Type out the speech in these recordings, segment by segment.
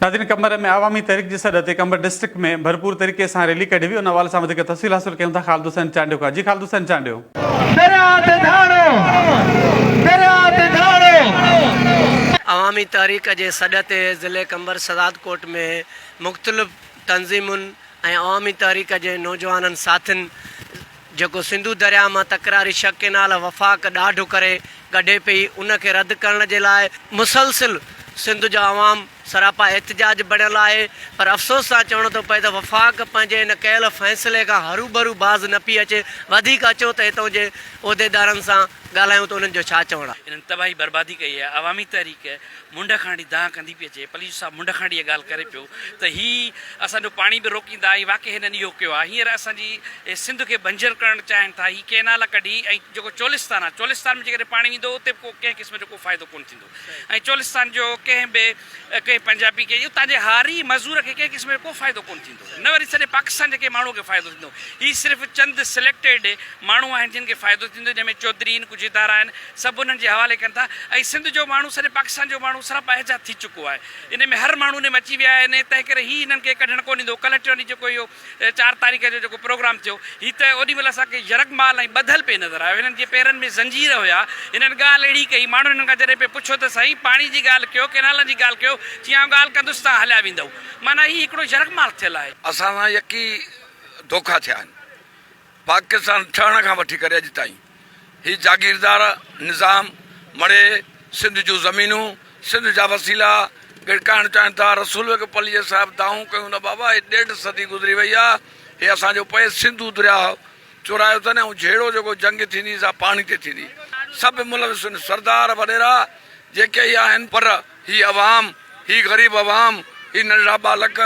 नाज़रीन, कमर में अवामी तहरीक जी सदर ते कमर डिस्ट्रिक्ट में भरपूर तरीके से रैली कढी हुई। उन हवाले से वधीक तफ़सील हासिल कयूं था ख़ालिद हुसैन चांडियो खां। जी ख़ालिद हुसैन चांडियो। अवामी तहरीक जे सॾ ते ज़िले कंबर सदादकोट में मुख़्तलिफ़ तंज़ीमुनि ऐं अवामी तहरीक जे नौजवाननि साथियुनि जेको सिंधु दरिया मां तकरारी शक केनाल वफ़ाक़ ॾाढो करे कढे पई, उनखे रद्द करण जे लाइ मुसलसिल सिंध जो अवाम सरापा एहतजाज बणियल आहे। पर अफ़सोस सां चवणो थो पए त वफ़ाक़ पंहिंजे हिन कयल फ़ैसिले खां हरू भरू बाज़ न पई अचे। वधीक अचो त हितां जे उहिदेदारनि सां ॻाल्हायूं त उन्हनि जो छा चवणु आहे। इन्हनि तबाही बर्बादी कई आहे। अवामी तहरीक मुंड खांडी दाह कंदी पई अचे। पुलिस साहब मुंड खांडी इहा ॻाल्हि करे पियो त ही असांजो पाणी बि रोकींदा। ही वाक़ई हिननि इहो कयो आहे। हींअर असांजी सिंध खे बंजर करणु चाहिनि था। ही केनाल कढी ऐं जेको चोलिस्तान आहे, चोलिस्तान में जेकॾहिं पाणी ईंदो उते को कंहिं क़िस्म जो को फ़ाइदो कोन्ह थींदो। ऐं चोलिस्तान जो कंहिं बि कंहिं पंजाबी खे उतां जे हारी मज़दूर खे कंहिं क़िस्म जो को फ़ाइदो कोन्ह थींदो। न वरी सॼे पाकिस्तान जेके माण्हू खे फ़ाइदो थींदो। ही सिर्फ़ु चंद सिलेक्टेड माण्हू आहिनि जिन खे फ़ाइदो थींदो, जंहिंमें चौधरी आहिनि, कुझु इदारा आहिनि, सभु उन्हनि जे हवाले कनि था। ऐं सिंध जो माण्हू सॼे पाकिस्तान जो माण्हू सरापा एहजाद थी चुको आहे। इन में हर माण्हू ने अची विया आहिनि। तंहिं करे ही हिननि खे कढणु कोन ईंदो। कलेक्टर ॾींहुं जेको इहो 4 तारीख़ जो जेको प्रोग्राम थियो, हीअ त ओॾी महिल असांखे यरगमाल ऐं ॿधल पे नज़र आयो। हिननि जे पेरनि में ज़ंजीर हुया। हिननि ॻाल्हि अहिड़ी कई, माण्हू हिननि खां जॾहिं पे पुछो त साईं पाणी जी ॻाल्हि कयो, केनालनि जी ॻाल्हि कयो, चयां ॻाल्हि कंदुसि तव्हां हलिया वेंदव। माना ही हिकिड़ो यरगमाल थियल आहे। असां सां यकी धोखा थिया आहिनि। पाकिस्तान ठहण खां वठी करे अॼु ताईं ही जागीरदार निज़ाम मड़े सिंध जूं ज़मीनूं, सिंध जा वसीला गिड़काइण चाहिनि था। रसूल पलीअ साहिबु दाऊं कयूं न बाबा, हे 1.5 सदी गुज़री वई आहे। हे असांजो पए सिंधु दरिया चुरायो अथनि ऐं झेड़ो जेको जंग थींदी सा पाणी ते थींदी। सभु मुलविस सरदार वॾेरा जेके ई आहिनि, पर ही अवाम, ही ग़रीब अवाम, ही नंढड़ा बालक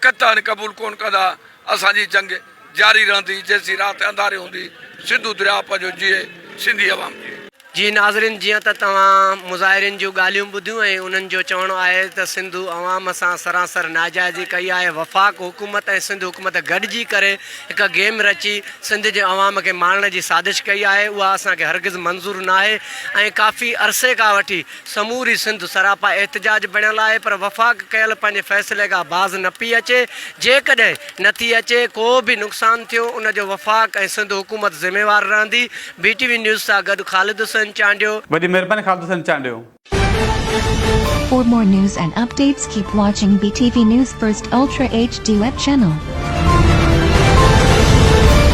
कतन क़बूल कोन कंदा। असांजी जंग जारी रहंदी जेसीं राति अंधारे हूंदी। सिंधु दरिया पंहिंजो जीए, सिंधी अवाम जीए। जी नाज़रीन, जीअं त तव्हां मुज़ाहिरीन जूं ॻाल्हियूं ॿुधियूं ऐं उन्हनि जो चवणो आहे त सिंधु अवाम सां सरासर नाजाइज़ी कई आहे। वफ़ाक़ हुकूमत ऐं सिंध हुकूमत गॾिजी करे हिकु गेम रची सिंध जे अवाम खे मारण जी साज़िश कई आहे। उहा असांखे हरगिज़ मंज़ूर न आहे ऐं काफ़ी अरसे खां वठी समूरी सिंध सरापा एहतजाज बणियल आहे। पर वफ़ाक़ कयल पंहिंजे फ़ैसिले खां बाज़ न पई अचे। जेकॾहिं नथी अचे, को बि नुक़सानु थियो, उनजो वफ़ाक़ ऐं सिंध हुकूमत ज़िम्मेवार रहंदी। BTV न्यूज़ सां गॾु ख़ालिद हुसैन चांडियो। वॾी महिरबानी ख़ालिद Hussain Chandio. For more news and updates, keep watching BTV News First Ultra HD web channel.